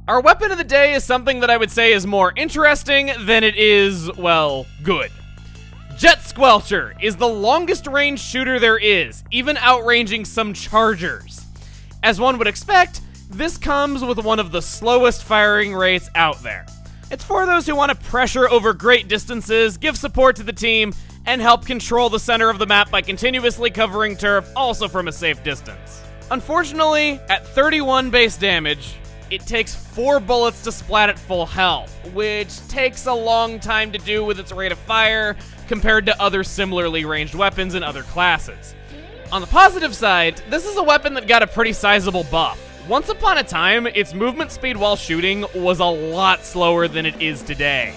Our weapon of the day is something that I would say is more interesting than it is, well, good. Jet Squelcher is the longest range shooter there is, even outranging some chargers. As one would expect, this comes with one of the slowest firing rates out there. It's for those who want to pressure over great distances, give support to the team, and help control the center of the map by continuously covering turf, also from a safe distance. Unfortunately, at 31 base damage, it takes 4 bullets to splat at full health, which takes a long time to do with its rate of fire compared to other similarly ranged weapons in other classes. On the positive side, this is a weapon that got a pretty sizable buff. Once upon a time, its movement speed while shooting was a lot slower than it is today.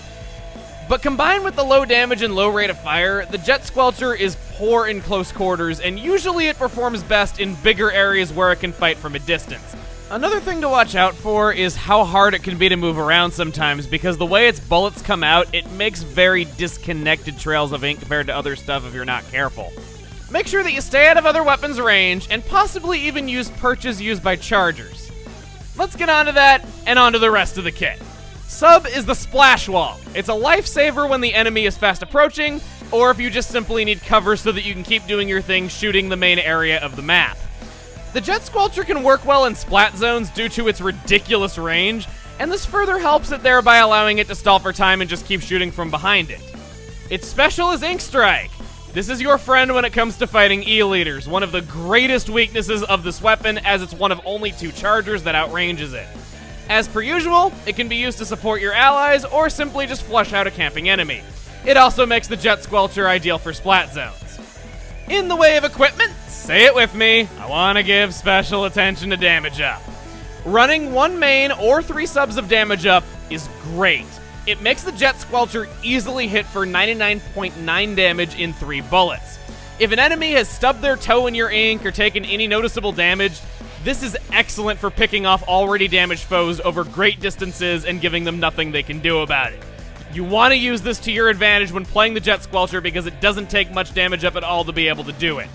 But combined with the low damage and low rate of fire, the Jet Squelcher is poor in close quarters, and usually it performs best in bigger areas where it can fight from a distance. Another thing to watch out for is how hard it can be to move around sometimes, because the way its bullets come out, it makes very disconnected trails of ink compared to other stuff if you're not careful. Make sure that you stay out of other weapons' range, and possibly even use perches used by chargers. Let's get onto that, and onto the rest of the kit. Sub is the Splash Wall. It's a lifesaver when the enemy is fast approaching, or if you just simply need cover so that you can keep doing your thing shooting the main area of the map. The Jet Squelcher can work well in splat zones due to its ridiculous range, and this further helps it there by allowing it to stall for time and just keep shooting from behind it. Its special is Ink Strike. This is your friend when it comes to fighting E-Leaders, one of the greatest weaknesses of this weapon as it's one of only 2 chargers that outranges it. As per usual, it can be used to support your allies or simply just flush out a camping enemy. It also makes the Jet Squelcher ideal for splat zones. In the way of equipment, say it with me, I want to give special attention to damage up. Running 1 main or 3 subs of damage up is great. It makes the Jet Squelcher easily hit for 99.9 damage in 3 bullets. If an enemy has stubbed their toe in your ink or taken any noticeable damage, this is excellent for picking off already damaged foes over great distances and giving them nothing they can do about it. You want to use this to your advantage when playing the Jet Squelcher because it doesn't take much damage up at all to be able to do it.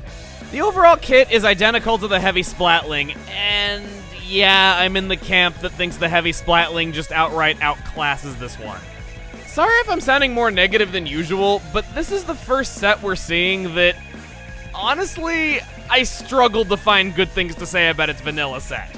The overall kit is identical to the Heavy Splatling, and yeah, I'm in the camp that thinks the Heavy Splatling just outright outclasses this one. Sorry if I'm sounding more negative than usual, but this is the first set we're seeing that, honestly, I struggled to find good things to say about its vanilla set.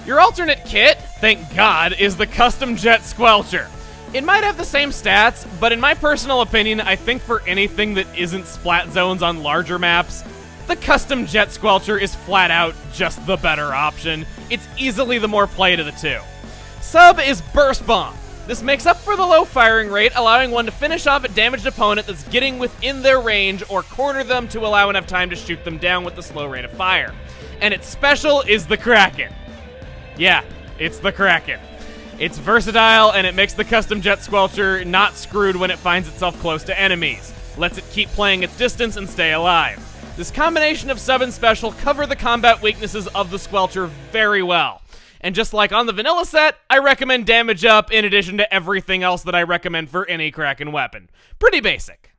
Your alternate kit, thank God, is the custom Jet Squelcher. It might have the same stats, but in my personal opinion, I think for anything that isn't splat zones on larger maps, the custom Jet Squelcher is flat out just the better option. It's easily the more played of the 2. Sub is Burst Bomb. This makes up for the low firing rate, allowing one to finish off a damaged opponent that's getting within their range or corner them to allow enough time to shoot them down with the slow rate of fire. And its special is the Kraken. Yeah, it's the Kraken. It's versatile, and it makes the custom Jet Squelcher not screwed when it finds itself close to enemies. Lets it keep playing its distance and stay alive. This combination of sub and special cover the combat weaknesses of the Squelcher very well. And just like on the vanilla set, I recommend damage up in addition to everything else that I recommend for any Kraken weapon. Pretty basic.